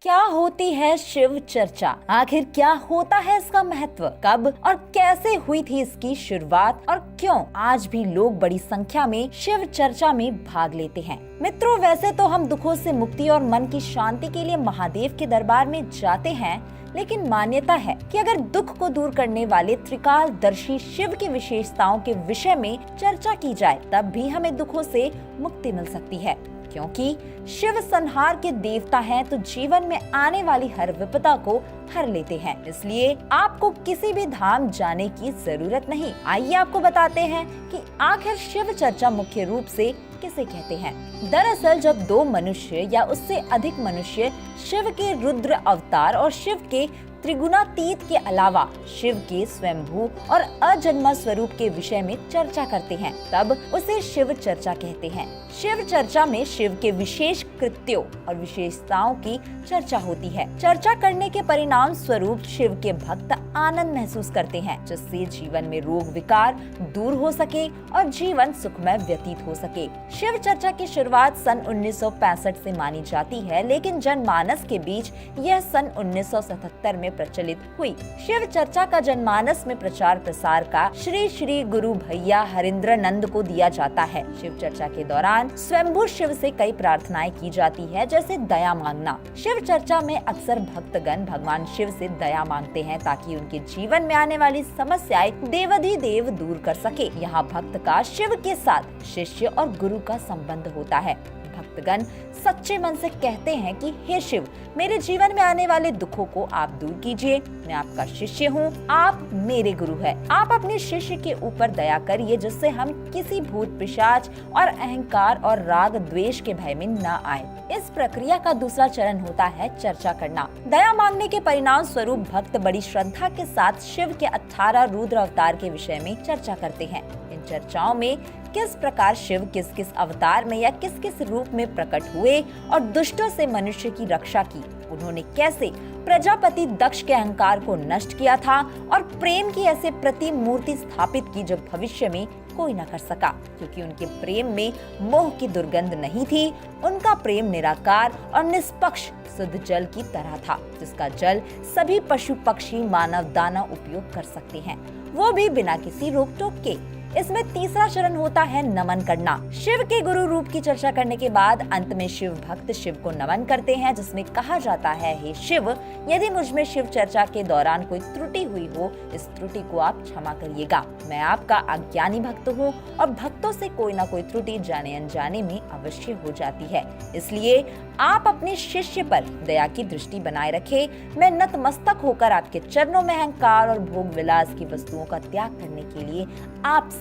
क्या होती है शिव चर्चा? आखिर क्या होता है इसका महत्व? कब और कैसे हुई थी इसकी शुरुआत और क्यों आज भी लोग बड़ी संख्या में शिव चर्चा में भाग लेते हैं? मित्रों, वैसे तो हम दुखों से मुक्ति और मन की शांति के लिए महादेव के दरबार में जाते हैं, लेकिन मान्यता है कि अगर दुख को दूर करने वाले त्रिकालदर्शी शिव की विशेषताओं के विषय में चर्चा की जाए, तब भी हमें दुखों से मुक्ति मिल सकती है। क्योंकि शिव संहार के देवता हैं, तो जीवन में आने वाली हर विपदा को हर लेते हैं। इसलिए आपको किसी भी धाम जाने की जरूरत नहीं। आइए आपको बताते हैं कि आखिर शिव चर्चा मुख्य रूप से किसे कहते हैं। दरअसल जब दो मनुष्य या उससे अधिक मनुष्य शिव के रुद्र अवतार और शिव के त्रिगुणातीत के अलावा शिव के स्वयंभू और अजन्मा स्वरूप के विषय में चर्चा करते हैं, तब उसे शिव चर्चा कहते हैं। शिव चर्चा में शिव के विशेष कृत्यों और विशेषताओं की चर्चा होती है। चर्चा करने के परिणाम स्वरूप शिव के भक्त आनंद महसूस करते हैं, जिससे जीवन में रोग विकार दूर हो सके और जीवन सुखमय व्यतीत हो सके। शिव चर्चा की शुरुआत सन 1965 से मानी जाती है, लेकिन जनमानस के बीच यह सन 1977 में प्रचलित हुई। शिव चर्चा का जनमानस में प्रचार प्रसार का श्री श्री गुरु भैया हरिंद्रानंद को दिया जाता है। शिव चर्चा के दौरान स्वयंभू शिव से कई प्रार्थनाएं की जाती है, जैसे दया मांगना। शिव चर्चा में अक्सर भक्तगण भगवान शिव से दया मांगते हैं, ताकि उनके जीवन में आने वाली समस्याएं देवाधिदेव दूर कर सके। यहाँ भक्त का शिव के साथ शिष्य और गुरु का संबंध होता है। भक्तगण सच्चे मन से कहते हैं कि हे शिव, मेरे जीवन में आने वाले दुखों को आप दूर कीजिए। मैं आपका शिष्य हूँ, आप मेरे गुरु हैं। आप अपने शिष्य के ऊपर दया करिए, जिससे हम किसी भूत पिशाच और अहंकार और राग द्वेष के भय में न आए। इस प्रक्रिया का दूसरा चरण होता है चर्चा करना। दया मांगने के परिणाम स्वरूप भक्त बड़ी श्रद्धा के साथ शिव के 18 रुद्र अवतार के विषय में चर्चा करते हैं। इन चर्चाओं में किस प्रकार शिव किस किस अवतार में या किस किस रूप में प्रकट हुए और दुष्टों से मनुष्य की रक्षा की, उन्होंने कैसे प्रजापति दक्ष के अहंकार को नष्ट किया था और प्रेम की ऐसे प्रतिमूर्ति स्थापित की जो भविष्य में कोई न कर सका, क्योंकि उनके प्रेम में मोह की दुर्गंध नहीं थी। उनका प्रेम निराकार और निष्पक्ष शुद्ध जल की तरह था, जिसका जल सभी पशु पक्षी मानव दानव उपयोग कर सकते हैं, वो भी बिना किसी रोक टोक के। इसमें तीसरा चरण होता है नमन करना। शिव के गुरु रूप की चर्चा करने के बाद अंत में शिव भक्त शिव को नमन करते हैं, जिसमें कहा जाता है, हे शिव, यदि मुझ में शिव चर्चा के दौरान कोई त्रुटि हुई हो, इस त्रुटि को आप क्षमा करिएगा। मैं आपका अज्ञानी भक्त हूँ और भक्तों से कोई ना कोई त्रुटि जाने अनजाने में अवश्य हो जाती है, इसलिए आप अपने शिष्य पर दया की दृष्टि बनाए रखें। मैं नतमस्तक होकर आपके चरणों में अहंकार और भोग विलास की वस्तुओं का त्याग करने के लिए आपसे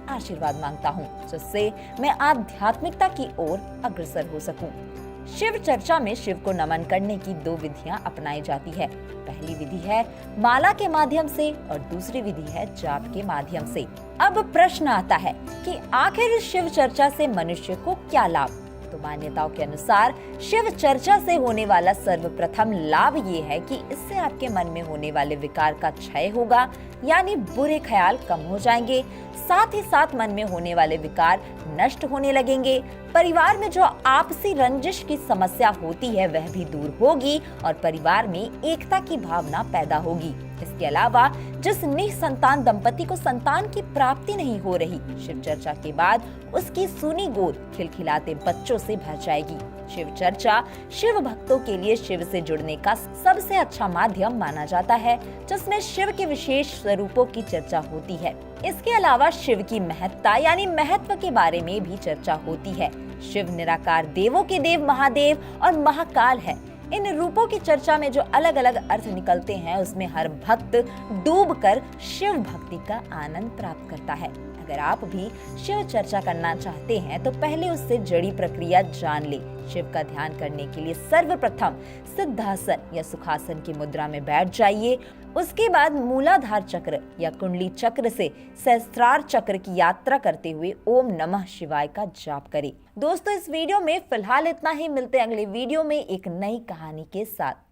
आशीर्वाद मांगता हूँ, जिससे मैं आध्यात्मिकता की ओर अग्रसर हो सकूं। शिव चर्चा में शिव को नमन करने की दो विधियां अपनाई जाती है। पहली विधि है माला के माध्यम से और दूसरी विधि है जाप के माध्यम से। अब प्रश्न आता है कि आखिर इस शिव चर्चा से मनुष्य को क्या लाभ? तो मान्यताओं के अनुसार शिव चर्चा से होने वाला सर्वप्रथम लाभ ये है कि इससे आपके मन में होने वाले विकार का क्षय होगा, यानी बुरे ख्याल कम हो जाएंगे। साथ ही साथ मन में होने वाले विकार नष्ट होने लगेंगे। परिवार में जो आपसी रंजिश की समस्या होती है वह भी दूर होगी और परिवार में एकता की भावना पैदा होगी। इसके अलावा जिस निसंतान दंपति को संतान की प्राप्ति नहीं हो रही, शिव चर्चा के बाद उसकी सूनी गोद खिलखिलाते बच्चों से भर जाएगी। शिव चर्चा शिव भक्तों के लिए शिव से जुड़ने का सबसे अच्छा माध्यम माना जाता है, जिसमें शिव के विशेष स्वरूपों की चर्चा होती है। इसके अलावा शिव की महत्ता यानी महत्व के बारे में भी चर्चा होती है। शिव निराकार देवों के देव महादेव और महाकाल है। इन रूपों की चर्चा में जो अलग अलग अर्थ निकलते हैं, उसमें हर भक्त डूबकर शिव भक्ति का आनंद प्राप्त करता है। अगर आप भी शिव चर्चा करना चाहते हैं तो पहले उससे जड़ी प्रक्रिया जान ले। शिव का ध्यान करने के लिए सर्वप्रथम सिद्धासन या सुखासन की मुद्रा में बैठ जाइए। उसके बाद मूलाधार चक्र या कुंडली चक्र से सहस्त्रार चक्र की यात्रा करते हुए ओम नमः शिवाय का जाप करें। दोस्तों, इस वीडियो में फिलहाल इतना ही। मिलते हैं अगले वीडियो में एक नई कहानी के साथ।